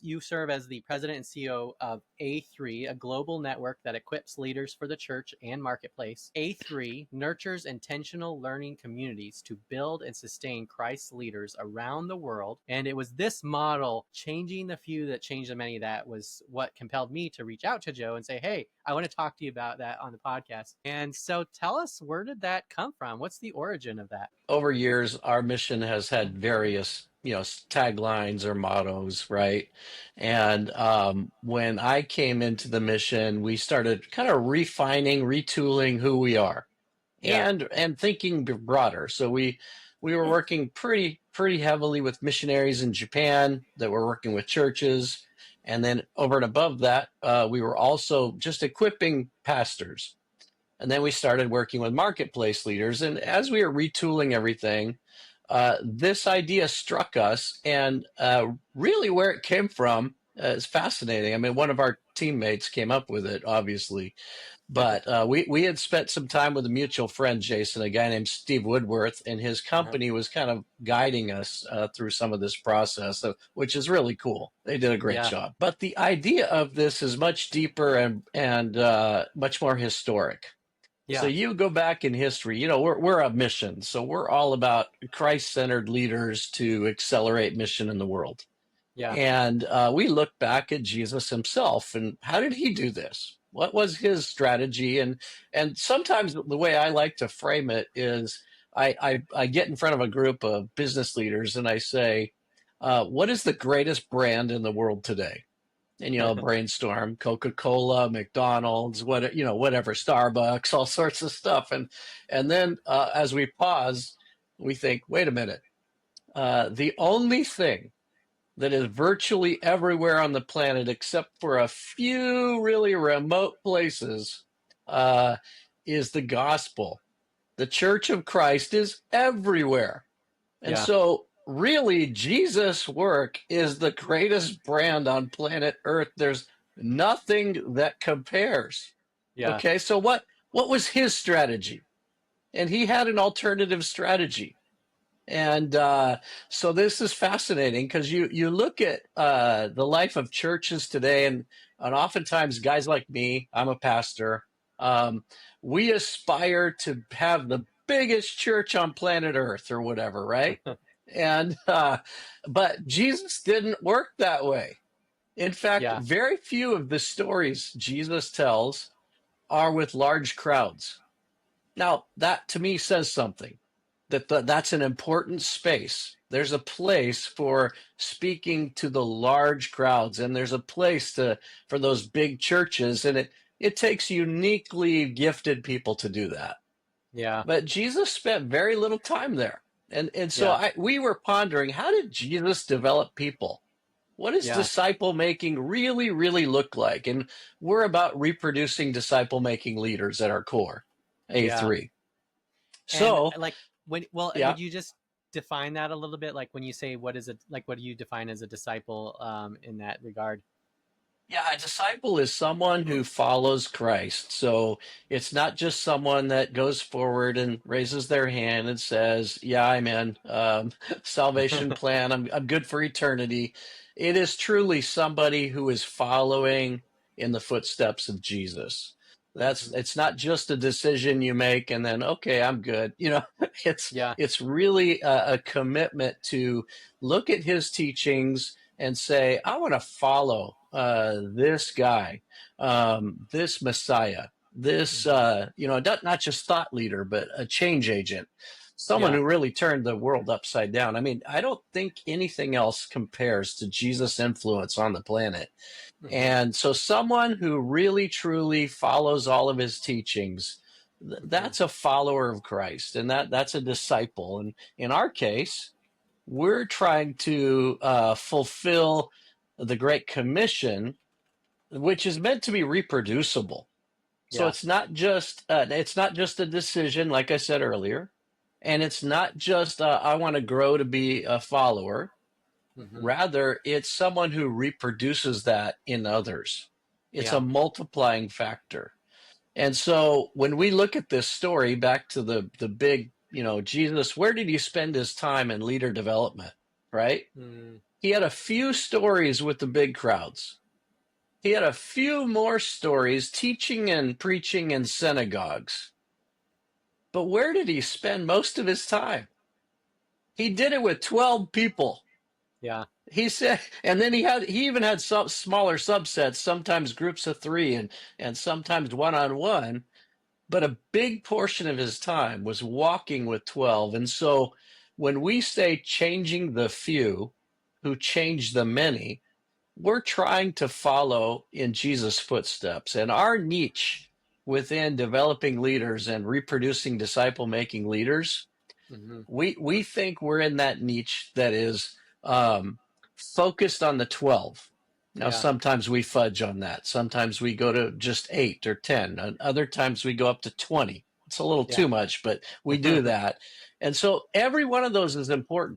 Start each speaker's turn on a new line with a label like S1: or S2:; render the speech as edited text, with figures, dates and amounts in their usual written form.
S1: You serve as the president and CEO of A3, a global network that equips leaders for the church and marketplace. A3 nurtures intentional learning communities to build and sustain Christ's leaders around the world. And it was this model, changing the few that changed the many, that was what compelled me to reach out to Joe and say, hey, I want to talk to you about that on the podcast. And so tell us, where did that come from? What's the origin of that?
S2: Over years, our mission has had various, taglines or mottos, right? And when I came into the mission, we started kind of refining, retooling who we are,
S1: Yeah.
S2: and thinking broader. So we were working pretty heavily with missionaries in Japan that were working with churches, and then over and above that, we were also just equipping pastors. And then we started working with marketplace leaders. And as we were retooling everything, this idea struck us. And really where it came from is fascinating. I mean, one of our teammates came up with it, obviously. But we had spent some time with a mutual friend, Jason, a guy named Steve Woodworth, and his company was kind of guiding us through some of this process, which is really cool. They did a great job. But the idea of this is much deeper and much more historic.
S1: Yeah.
S2: So you go back in history, we're a mission. So we're all about Christ-centered leaders to accelerate mission in the world.
S1: Yeah.
S2: And we look back at Jesus himself, and how did he do this? What was his strategy? And sometimes the way I like to frame it is I get in front of a group of business leaders and I say, what is the greatest brand in the world today? And, brainstorm Coca-Cola, McDonald's, whatever, Starbucks, all sorts of stuff. And then as we pause, we think, wait a minute, the only thing that is virtually everywhere on the planet, except for a few really remote places, is the gospel. The Church of Christ is everywhere. And so really, Jesus' work is the greatest brand on planet Earth. There's nothing that compares.
S1: Yeah.
S2: Okay, so what was his strategy? And he had an alternative strategy. And so this is fascinating because you look at the life of churches today, and oftentimes guys like me, I'm a pastor, we aspire to have the biggest church on planet Earth or whatever, right? And but Jesus didn't work that way. In fact, very few of the stories Jesus tells are with large crowds. Now, that to me says something, that's an important space. There's a place for speaking to the large crowds, and there's a place for those big churches, and it takes uniquely gifted people to do that.
S1: Yeah.
S2: But Jesus spent very little time there. And so we were pondering, how did Jesus develop people? What does disciple making really, really look like? And we're about reproducing disciple making leaders at our core, A3. So,
S1: and would you just define that a little bit? Like when you say, what do you define as a disciple in that regard?
S2: Yeah, a disciple is someone who follows Christ. So it's not just someone that goes forward and raises their hand and says, yeah, I'm in, salvation plan, I'm good for eternity. It is truly somebody who is following in the footsteps of Jesus. It's not just a decision you make and then, okay, I'm good. It's really a commitment to look at his teachings and say, I want to follow this guy, this Messiah, this, not just thought leader, but a change agent, someone who really turned the world upside down. I mean, I don't think anything else compares to Jesus' influence on the planet. And so someone who really, truly follows all of his teachings, that's a follower of Christ, and that's a disciple. And in our case, we're trying to fulfill the Great Commission, which is meant to be reproducible. So it's not just a decision, like I said earlier, and it's not just I want to grow to be a follower. Rather, it's someone who reproduces that in others. It's a multiplying factor. And so when we look at this story, back to the big, Jesus, where did he spend his time in leader development, right? He had a few stories with the big crowds. He had a few more stories teaching and preaching in synagogues. But where did he spend most of his time? He did it with 12 people.
S1: Yeah.
S2: He said, and then he even had some smaller subsets, sometimes groups of three and sometimes one-on-one. But a big portion of his time was walking with 12. And so when we say changing the few who change the many, we're trying to follow in Jesus' footsteps. And our niche within developing leaders and reproducing disciple making leaders,
S1: Hmm.
S2: we think we're in that niche that is focused on the 12. Now,
S1: Yeah.
S2: sometimes we fudge on that. Sometimes we go to just 8 or 10. And other times we go up to 20. It's a little
S1: Yeah.
S2: too much, but we do that. And so every one of those is important.